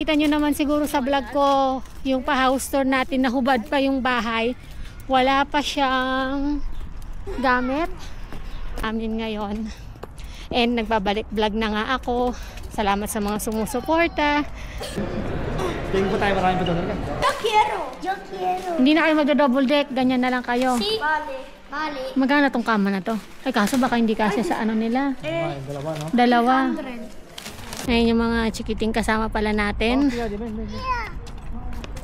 makikita nyo naman siguro sa vlog ko, yung pa-house tour natin, nahubad pa yung bahay. Wala pa siyang gamit amin ngayon. And nagbabalik vlog na nga ako. Salamat sa mga sumusuporta. Tingin po tayo, maraming pa doon. Yo quiero. Hindi na kayo magdo-double deck, ganyan na lang kayo. Sí. Vale. Magkano tong kama na to? Ay kaso baka hindi kasi sa ano nila. Dalawa, no? Dalawa. Ayun yung mga chikiting kasama pala natin.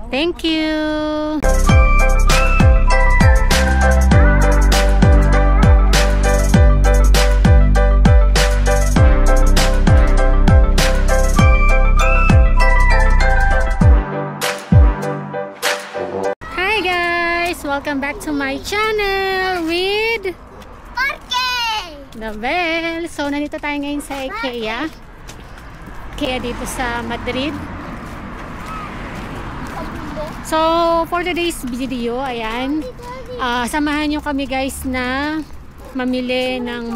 Thank you! Hi guys! Welcome back to my channel with Nabel. So nandito tayo ngayon sa IKEA. IKEA dito sa Madrid. So for today's video, ayan, samahan nyo kami guys na mamili ng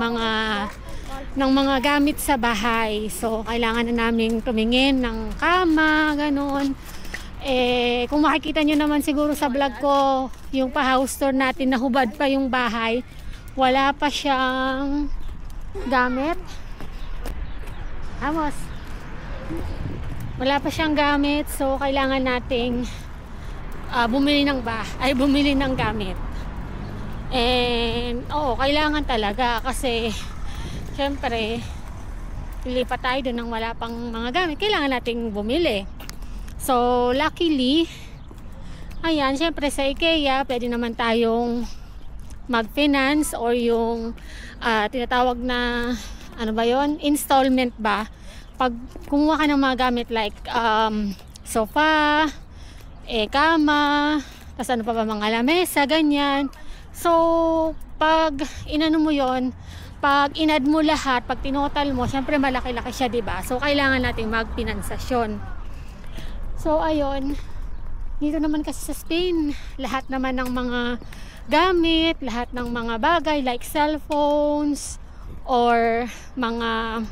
mga gamit sa bahay. So kailangan na namin tumingin ng kama, ganun. Kung makikita nyo naman siguro sa vlog ko, yung pa-house tour natin, nahubad pa yung bahay. Wala pa siyang gamit. Amos. Wala pa siyang gamit, so kailangan nating bumili ng gamit. And kailangan talaga kasi syempre lilipat tayo doon ng wala pang mga gamit. Kailangan nating bumili. So luckily, ayan, syempre sa IKEA pwede naman tayong mag-finance or yung tinatawag na ano ba yon, installment ba, pag kumuha ka ng mga gamit like sofa, kama, tapos ano pa ba, mga lamesa, ganyan. So pag inano mo yon, pag inad mo lahat, pag tinotal mo, syempre malaki-laki siya, diba? So kailangan nating magpinansasyon. So ayun, dito naman kasi sa Spain, lahat naman ng mga gamit, lahat ng mga bagay like cellphones or mga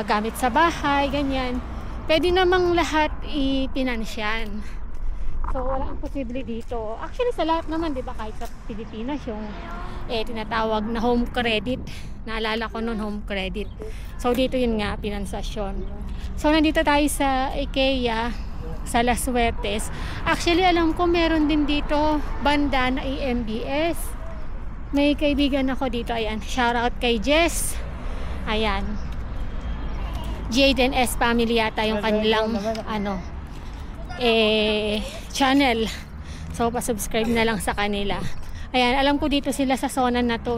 gamit sa bahay, ganyan, pwede namang lahat ipinansyan. So walang imposible dito. Actually sa lahat naman, diba, kahit sa Pilipinas yung tinatawag na home credit, naalala ko nun, home credit. So dito yun nga, pinansasyon. So nandito tayo sa IKEA sa Las Huertes. Actually alam ko meron din dito banda na EMBS. May kaibigan ako dito, ayan, shout out kay Jess, ayan, Jade and S family yata yung kanilang channel. So pa-subscribe na lang sa kanila. Ayan, alam ko dito sila sa zona na to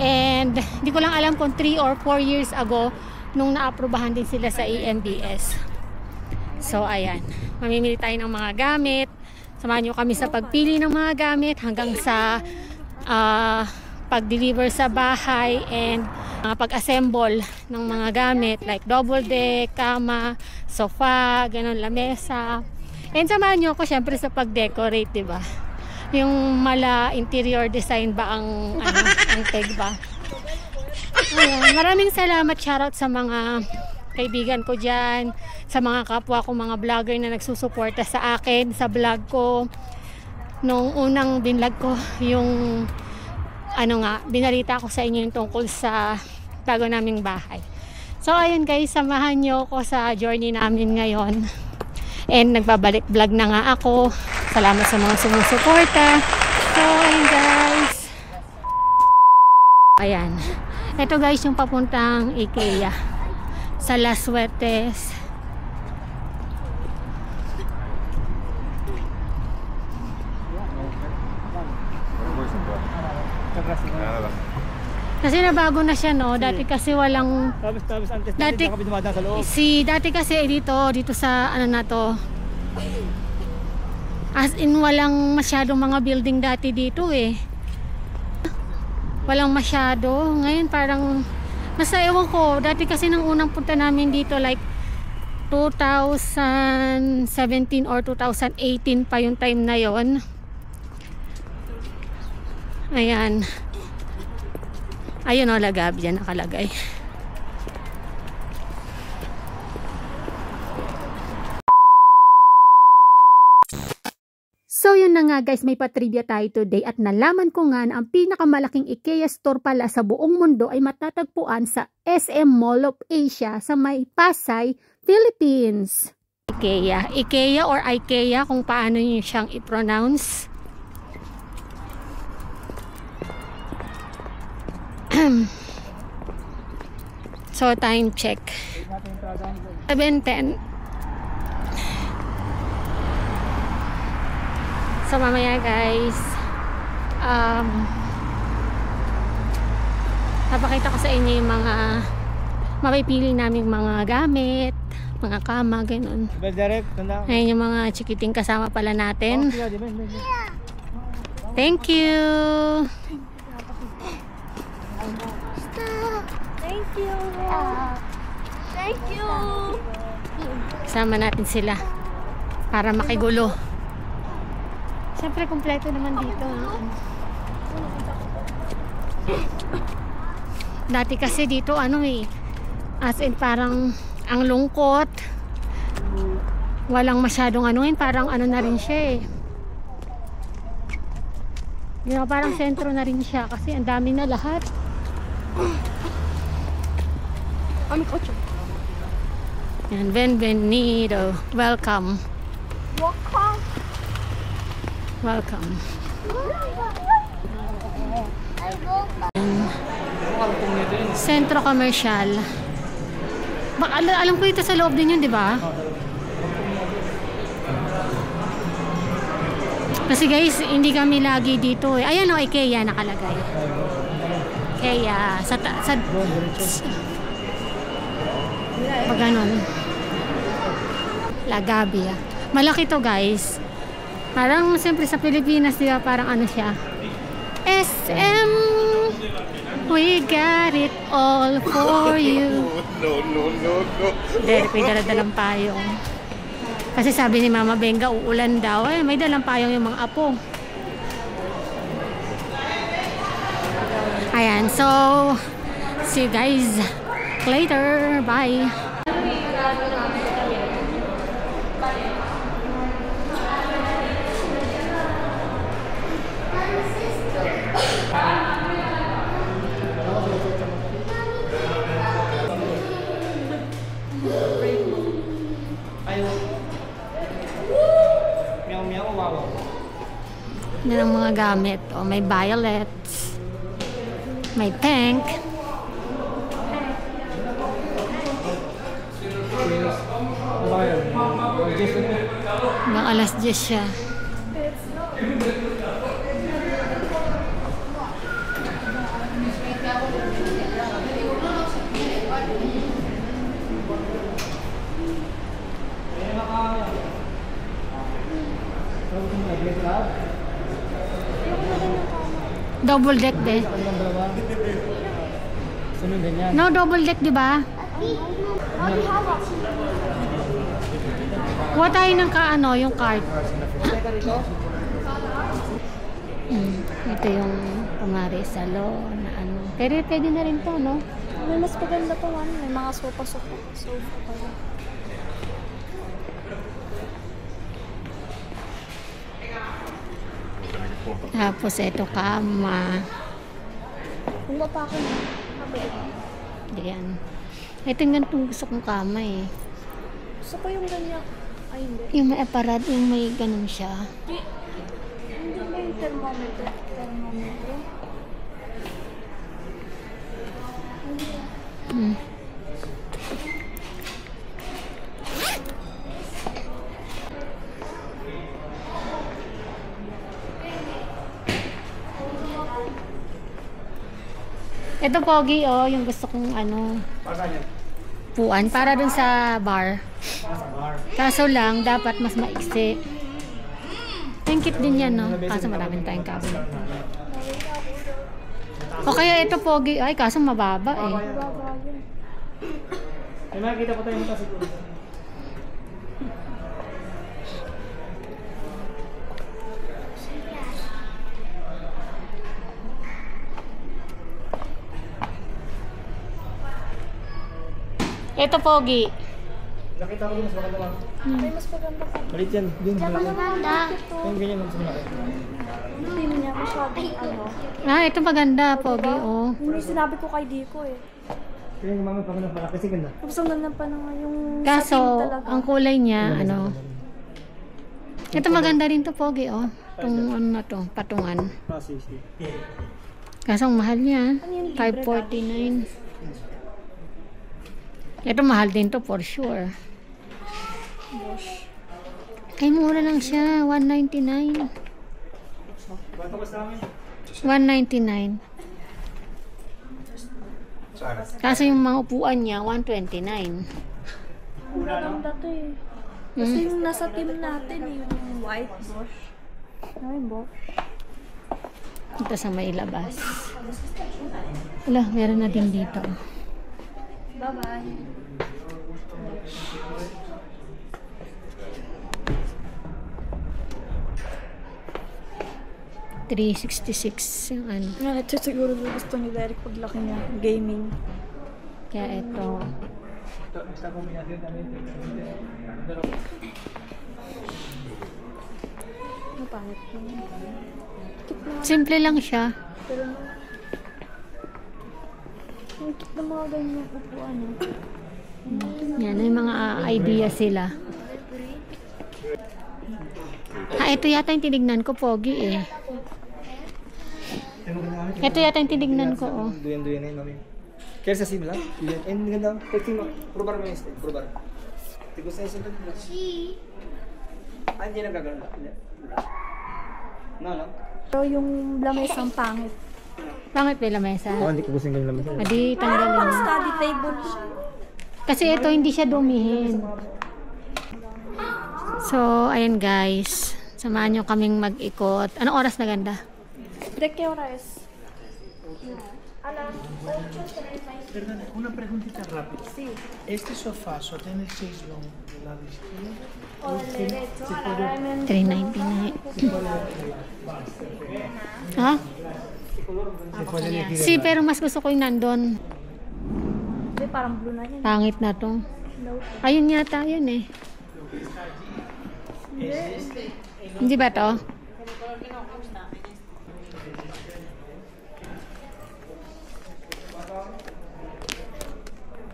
and hindi ko lang alam kung 3 or 4 years ago nung naaprubahan din sila sa EMBS. So ayan, mamimili tayo ng mga gamit. Samahan nyo kami sa pagpili ng mga gamit hanggang sa pag-deliver sa bahay and pag-assemble ng mga gamit like double deck, kama, sofa, ganun, lamesa. And samahan nyo ako syempre sa pag-decorate, diba? Yung mala interior design ba ang ang tag ba? Ayan, maraming salamat, shoutout sa mga kaibigan ko dyan, sa mga kapwa ko, mga vlogger na nagsusuporta sa akin sa vlog ko. Nung unang binlog ko yung binalita ko sa inyo yung tungkol sa bago naming bahay. So ayun guys, samahan nyo ko sa journey namin ngayon. And nagbabalik vlog na nga ako. Salamat sa mga sumusuporta. So ayun guys, ayan, ito guys yung papuntang IKEA sa Las Huertes. Kasi nabago na siya, no? Dati kasi walang dati kasi dito sa ano na to, as in walang masyadong mga building dati dito walang masyado. Ngayon parang nasa ewan ko, dati kasi nang unang punta namin dito like 2017 or 2018 pa yung time na yon. Ayan, ayun o, Lagabi yan nakalagay. Ayun na nga guys, may patrivia tayo today at nalaman ko nga na ang pinakamalaking IKEA store pala sa buong mundo ay matatagpuan sa SM Mall of Asia sa may Pasay, Philippines. IKEA or IKEA kung paano nyo siyang i-pronounce. So time check 7:10. So mamaya guys, papakita ko sa inyo yung mga mapipili naming mga gamit, mga kama, ganun. Ayun yung mga chikiting kasama pala natin. Thank you. Thank you. Thank you. Kasama natin sila para makigulo. Siyempre, kompleto naman dito. Dati kasi dito, as in parang ang lungkot. Walang masyadong parang na rin siya parang sentro na rin siya kasi ang dami na lahat. Yan, Benvenido. Welcome. Welcome. Sentro Komersyal. Alam ko ito sa loob din yun, di ba? Kasi guys, hindi kami lagi dito eh. Ayan o, IKEA nakalagay. IKEA. Pag ganon. Lagabia. Malaki to guys. Parang siyempre sa Pilipinas, di ba? Parang siya. SM, we got it all for you. No. Derek, may dalang payong. Kasi sabi ni Mama Benga, uulan daw. May dalang payong yung mga apo. Ayan, so, see you guys later. Bye. Yan ang mga gamit. May violets, may pink, hanggang alas 10 siya. Double deck din. No, double deck, di ba? Kuha tayo ng yung card. Ito yung kumari salon na Pero pwede na rin to, no? May mas maganda pa may mga sofa pa. Tapos ito kama. Kung pa ako na. Ayan. Ito yung ganitong gusto kong kama eh. Gusto ko yung ganyan. Ay, hindi. Yung may aparat, yung may ganun siya. Hindi ba yung thermometer? Ito pogi yung gusto kong puan para dun sa bar. Kaso lang dapat mas maiksi. Tangkit din yan, no? Kaso maraming tayong cabinet. O kaya ito pogi, kaso mababa eh. May makikita pa tayo mata siguro. Ito pogi. Nakita ko din mas maganda lang. May mas maganda pa. Malit yan. Din, malaki. Maganda. Yung ganyan lang sa malaki. Hindi niya masyadong ano. Ah, ito maganda, Pogi, oh. Hindi sinabi ko kay Dico eh. Kaya yung mami pa malaki kasi ganda. Tapos ang ganda pa na nga yung Kaso, satin talaga. ang kulay niya, ano. Ito maganda rin to, Pogi, oh. Itong ano na to, patungan. Ah, 60. Kaso ang mahal niya, 549. Ito mahal din to for sure. Ay, mura lang siya, 199. Bato ko sa amin. 199. Kaso yung mga upuan niya, 129. Ang maganda to eh. Kasi yung nasa team natin eh, yung white Bosch. Ay, Bosch. Ito sa may labas. Wala, meron na din dito. Bye-bye. $366 yung ano. Ito siguro gusto ni Derek paglaki niya. Gaming. Kaya ito. Basta kombinasyon namin. Ano pangit yun? Simple lang siya. Pero ang cute ng mga ganyan upuan eh. Yan, may mga idea sila. Ito yata yung tinignan ko, Pogi eh. Ito yata yung tinignan ko, oh. Duyan-duyan na yun namin. Kaya sa sim lang. Duyan. Eh, ganda. Pwede mo. Probar mo yung style. Probar. Tigos na yung sunod mo. Ah, hindi na gagawin. No. Pero yung lamesa ang pangit. Pangit ba yung lamesa? Hindi ko gusto yung lamesa. Adi, tanggalin mo. Study table siya. Kasi ito hindi siya dumihin. So, ayan guys. Samahan nyo kaming mag-ikot. Anong oras na ganda? ¿De qué hora es? Perdone, una preguntita rápida. Sí. ¿Este sofá solo tiene 6 long del lado izquierdo? O el derecho. Agarrarme 399. Ha? Si, pero mas gusto ko yung nandun. Hindi, parang blue na yan. Pangit na to. No. Ayun yata, yun eh. Hindi ba to?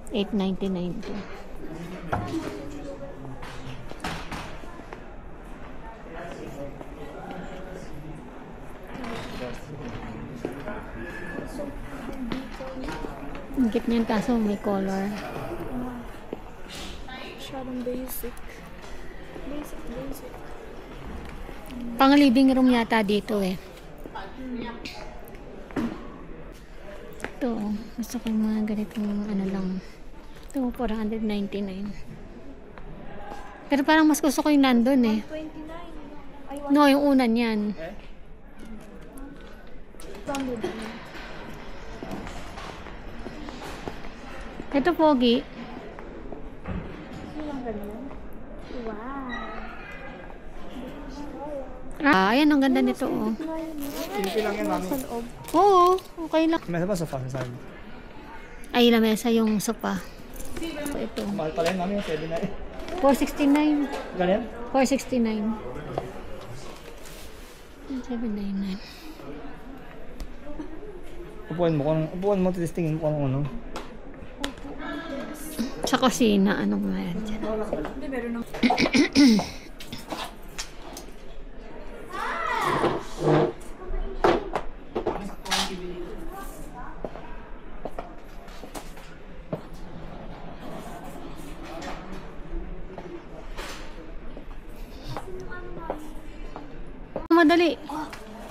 $899 to. Ang cute niyan kaso may color. Masyadong basic. Basic. Pang living room yata dito eh. Ito, gusto ko yung mga ganitong ano lang. Ito, 499. Pero parang mas gusto ko yung nandun eh. 29. Ay, No, yung una niyan. 100. Ito, Pogi. Ano lang ganyan? Wow. Ah, ayan, ang ganda nito oh. Simple lang yan, mami. Sa loob. Oo, okay lang. Mesa ba sofa sa saan? Ay, lamesa yung sopa. Ito. Mahal pala yun, mami. 7 na eh. 469. Ganyan? 469. 799. Upuan mo, titistingin ko kung ano. Sa kusina, anong meron dyan? Hindi, meron ng... Madali.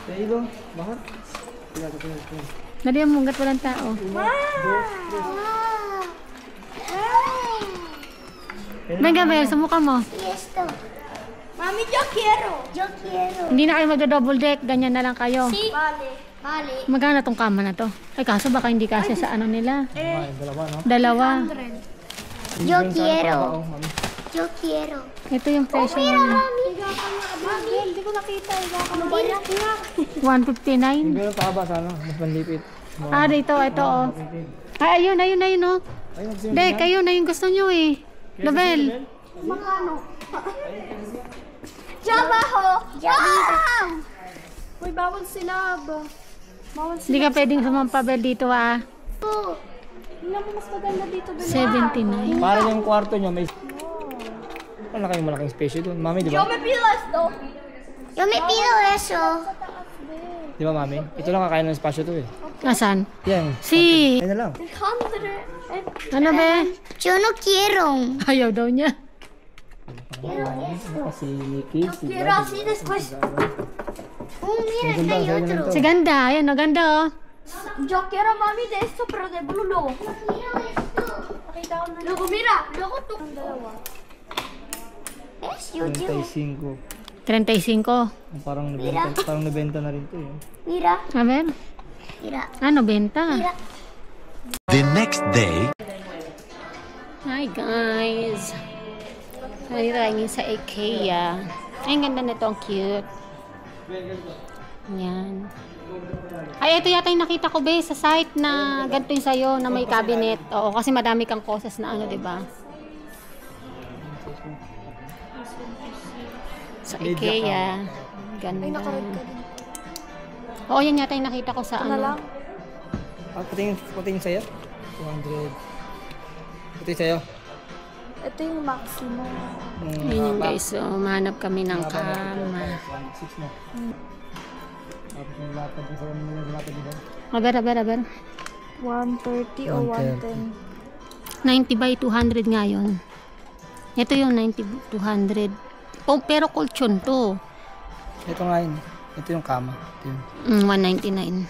Kaya ilo, bakit? Tingnan. Dali ang munggat walang tao. Venga, Bel, sa mukha mo. Esto. Mami, yo quiero. Yo quiero. Hindi na kayo magdo-double deck, ganyan na lang kayo. Sí. Vale. Vale. Magkano tong kama na to? Ay, kaso baka hindi kasya sa ano nila. Ay, dalawa, no? Dalawa. Yo quiero. Yo quiero. Ito yung presyo Mira, niya. mami. Mami, hindi ko nakita. Ano ba yan? 159. Pero pakaba sa ano, mas manlipit. Ah, dito, ito oh. Ay, ayun, oh. Ayun, kasi Dek, ayun na yung gusto nyo eh. Label. Magkano? Trabaho! Wow! Uy, bawal sila ba? Bawal Hindi sila. ka pwedeng sumampabel dito ah. Tingnan mo, mas maganda dito. 79. Para yung kwarto nyo, may... Wala kayong malaking space doon. Mami, di Yo ba? me pido esto. Yo me pido eso. Di ba, Mami? Ito lang kakain ng spasyo to eh. Asan? Yan. Si... Ayun na lang. Ano be? Yo no quiero. Ayaw daw niya. Si Nikki, si Quiero así después. Mira, Ang ganda, hay sa'yo naman otro. to. Si ganda. Ayan, oh, ganda oh. Yo quiero mami de esto, pero de blue luego. Luego mira, luego tú. Es yo, 35. 35. Parang nabenta na rin to eh. Mira, A ver. mira, Ano, benta? mira. The next day, Hi guys. Nandito tayo sa IKEA. Ay, ang ganda nito. Ang cute. Yan. Ay, ito yata yung nakita ko, be, sa site na ganito yung sa'yo, na may cabinet. Oo, kasi madami kang cosas na ano, diba? Sa IKEA. Ganda. Oo, yan yata yung nakita ko sa Ito na ano. lang. Patingin sa'yo? 200. Ito yung sa'yo? Ito yung maximum. Ayun yun guys, so mahanap kami ng kama. 1.6 na. Tapos yung lapad yung sa'yo mo yung lapad dito. Aber. 130 o 110. 90 by 200 nga yun. Ito yung 90 200. Oh, pero kultsyon to. Ito nga yun. Ito yung kama. Ito yun. 199.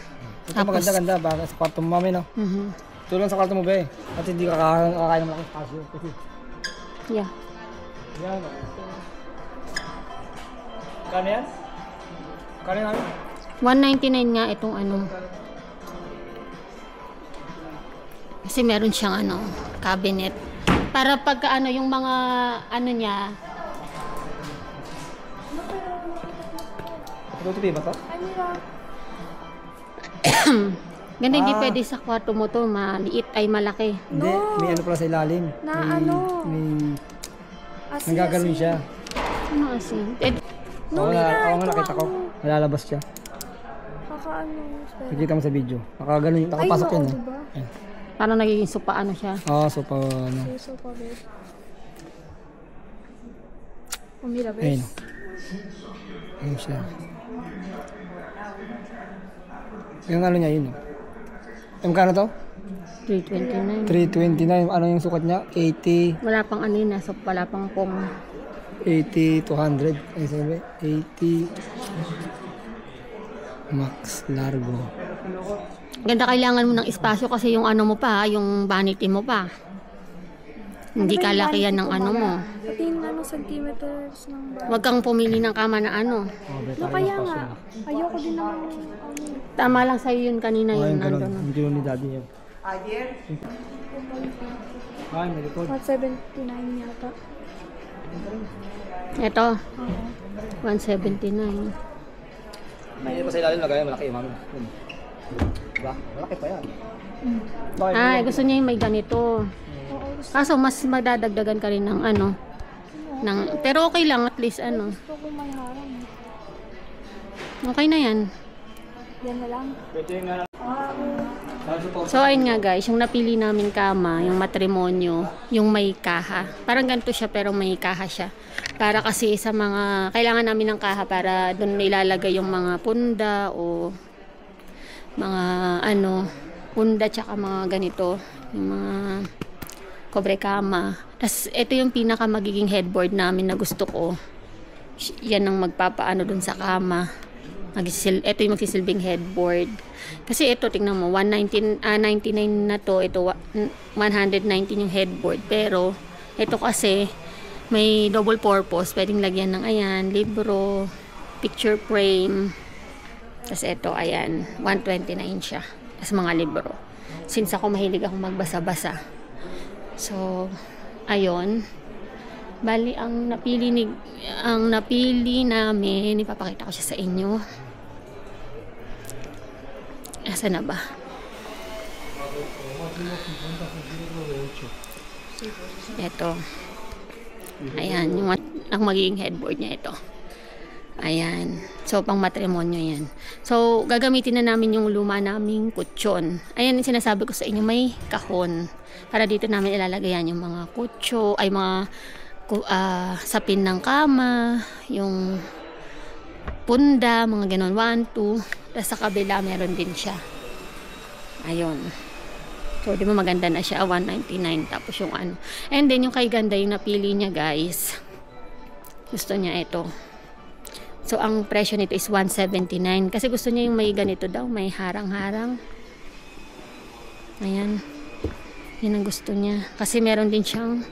Ito maganda-ganda. Baka sa kwarto mo, Mami, no? Mhm. Ito lang sa kwarto mo, be. At hindi ka kakain ng malaking spasyo. Kasi, Yeah. yan. Kano yan? Kano yan? 199 nga itong ano. Kasi meron siyang ano, cabinet. Para pagka ano, yung mga ano niya, Ito ba to? Ay, mira. ganda hindi pwede sa kwarto mo to, maliit ay malaki. Hindi. May ano pala sa ilalim. Na may, ano? May... Asi, Nanggaganon siya. Ano kasi? Eh, Oo nga nakita ko. Nalalabas siya. Kakaano. Nakikita mo sa video. Nakaganon yun. Nakapasok yun. diba? parang nagiging sopa ano siya. Oo, so pa ano. Puso pa, babe. Umira, babe. Ayun. Ayun siya. Yung ano niya yun. Yung kano to? 329. 329. Ano yung sukat niya? 80, Wala pang ano yun, so wala pang pong 80, 200. Ay sabi, 80. Max Largo. ganda, kailangan mo ng espasyo kasi yung ano mo pa, yung vanity mo pa. Hindi kalakihan ng ano mo. Pati yung ano, centimeters ng bag. Huwag kang pumili ng kama na ano. No, kaya nga. Ayoko din naman ano. Tama lang sa'yo yun kanina Ayun, yun. ganun. Nandun. Yung ginawa ni daddy niya. Ay, may record. 179 yata. Ito, 179. May pa sa ilalim lagay, malaki yung mami. Diba? Malaki pa yan. Bakit? Ay, gusto niya yung may ganito. Kaso mas madadagdagan ka rin ng ano. Pero okay lang, at least ano. Gusto ko may harang. Okay na yan. Yan na lang. Pwede nga. So ayun nga guys, yung napili namin kama, yung matrimonyo, yung may kaha. Parang ganito siya pero may kaha siya. Para kasi sa mga, kailangan namin ng kaha para doon ilalagay yung mga punda o mga ano, punda tsaka mga ganito. Yung mga kobre kama. Tapos ito yung pinaka magiging headboard namin na gusto ko. Yan ang magpapaano doon sa kama. Ito yung magsisilbing headboard. Kasi ito, tingnan mo, 99 na to, ito 119 yung headboard. Pero, ito kasi, may double purpose. Pwedeng lagyan ng, ayan, libro, picture frame. Tapos ito, ayan, 129 siya. Tapos mga libro. Since ako mahilig akong magbasa-basa. So, ayun. Bali, ang napili namin, ipapakita ko siya sa inyo. Asa na ba? Ito. Ayan, yung ang magiging headboard niya ito. Ayan. So, pang matrimonyo yan. So, gagamitin na namin yung luma naming kutsyon. Ayan yung sinasabi ko sa inyo, may kahon. Para dito namin ilalagayan yung mga kutso, ay mga sapin ng kama, yung punda, mga ganon, 1, 2. Tapos sa kabila, meron din siya. Ayun. So, di ba maganda na siya, 199. Tapos yung ano. And then, yung kay ganda, yung napili niya, guys. Gusto niya ito. So, ang presyo nito is 179. Kasi gusto niya yung may ganito daw, may harang-harang. Ayan. Yan ang gusto niya. Kasi meron din siyang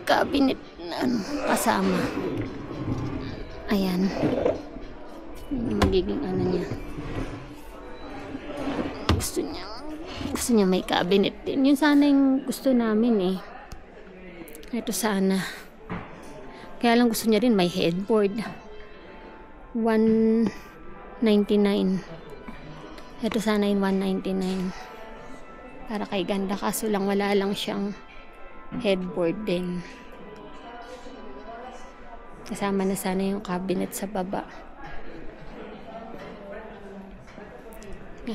cabinet na kasama. Ayan. Yung magiging ano niya. Gusto niya may cabinet din. Yun sana yung gusto namin eh. Ito sana. Kaya lang gusto niya rin may headboard. 199. Ito sana yung 199. Para kay ganda. Kaso lang wala lang siyang headboard din. Kasama na sana yung cabinet sa baba.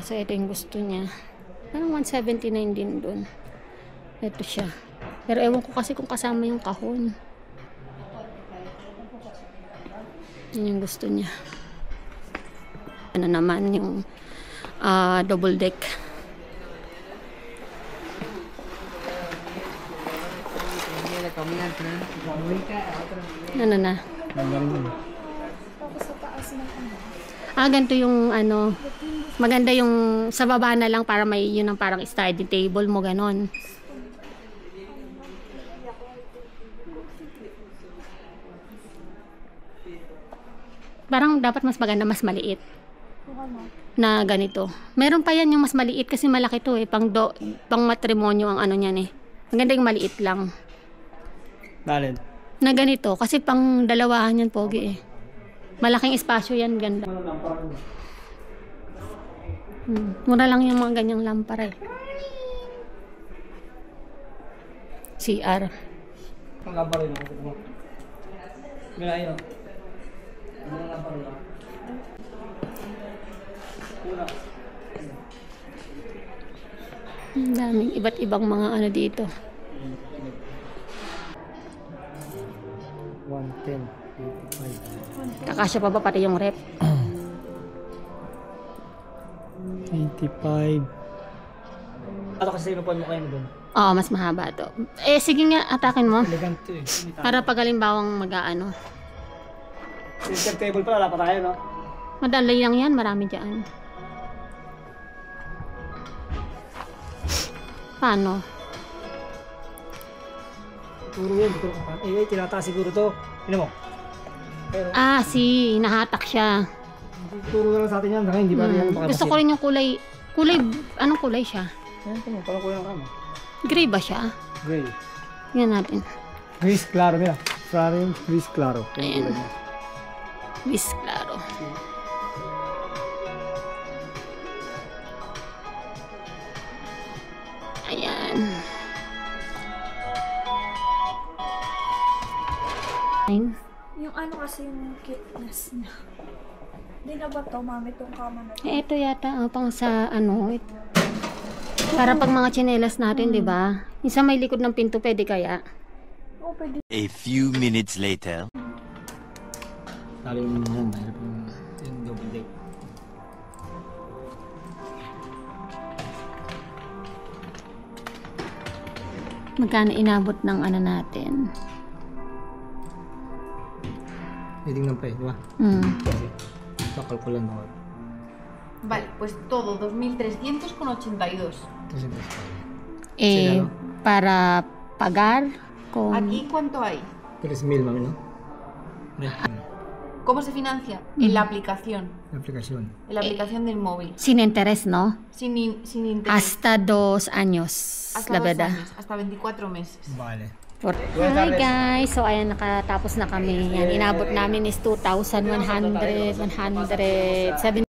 So ito yung gusto niya. Parang 179 din dun. Ito siya. Pero ewan ko kasi kung kasama yung kahon. Yun yung gusto niya. Ano naman yung double deck. Ano na? Ganito yung ano. Maganda yung sa baba na lang para may yun ang parang study table mo ganon. Parang dapat mas maganda, mas maliit. Na ganito. Meron pa yan yung mas maliit kasi malaki to eh. Pang matrimonyo ang ano niyan eh. Maganda yung maliit lang. Dalin. Na ganito. Kasi pang dalawahan yan pogi eh. Malaking espasyo yan, ganda. Mura lang yung mga ganyang lampara eh. CR. Ang lampara yun. Mira yun. Ang lampara yun. Ang daming iba't ibang mga ano dito. 110, 85. Kakasya pa ba pati yung rep? 85. Ato kasi inupuan mo kayo doon. Oo, mas mahaba to. Eh, sige nga, atakin mo. Elegant to eh. Para pag halimbawang mag-ano. Center table pala, wala pa tayo, no? Madali lang yan, marami dyan. Paano? Turo yan, dito ka pa. Eh, tinataas siguro to. Ino mo? Pero, Nahatak siya. turo na lang sa atin yan. Hindi pa rin yan makapasin. Gusto ko rin yung kulay. Anong kulay siya? Ayan, ito mo. Parang kulang ka mo. Gray ba siya? Gray. Tingnan natin. Gris claro nila. Fraring gris claro. Ayan. Gris claro. Ayan. Yung ano kasi yung cuteness niya. Hindi na ba to, mami, itong kama na to? Ito yata, pang sa ano. Para pag mga tsinelas natin, di ba? Yung sa may likod ng pinto, pwede kaya? Oo, pwede. A few minutes later. Lalo yung yan. Mahirap yung double deck. Magkano inabot ng ano natin? Pwedeng lang pa eh, di ba? Kasi, kakalkulan mo. Vale, pues todo 2.300,82. Kasi ba? Eh, para pagar con... ¿Aquí cuánto hay? 3,000, mami, no? ¿Cómo se financia? En la aplicación. La aplicación. En la aplicación del móvil. Sin interés, no? Sin interés. Hasta 2 años, Hasta la 2 verdad. años, hasta 24 meses. Vale. Hi guys! So ayan, nakatapos na kami. Yan, inabot namin is 2,170.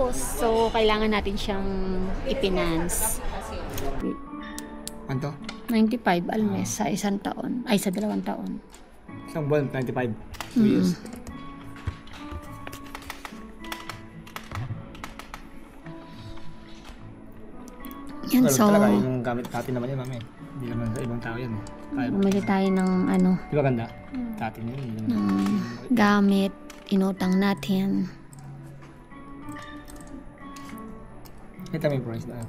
So, kailangan natin siyang ipinance. Anto? 95 al mes sa isang taon. Ay, sa 2 taon. Isang buwan, 95. 2 years. Yan, Pero so, talaga, yung gamit natin naman yan, mami. Hindi naman sa ibang tao yan. Kaya, bumili tayo ng ano, di ba ganda? Natin yun. Hindi naman. gamit, inutang natin. Kita mo yung price na.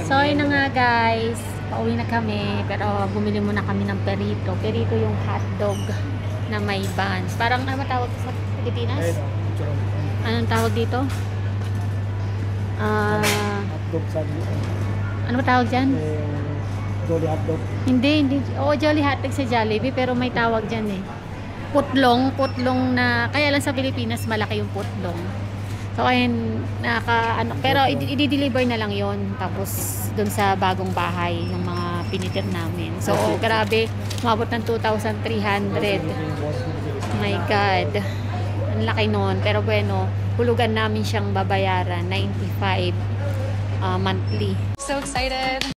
So, yun na nga guys. Pauwi na kami. Pero bumili muna kami ng perito. Perito yung hotdog na may buns. Parang ano matawag sa Pilipinas? Anong tawag dito? Hotdog sa Ano ba tawag dyan? Jolly hotdog. Hindi. Oo, Jolly Hotdog sa Jollibee. Pero may tawag dyan eh. Putlong na, kaya lang sa Pilipinas malaki yung putlong. So ayun, pero i-deliver na lang yon tapos dun sa bagong bahay yung mga pinitir namin. So grabe, umabot ng 2,300. Oh my God. Ang laki nun. Pero bueno, hulugan namin siyang babayaran, 95 monthly. So excited.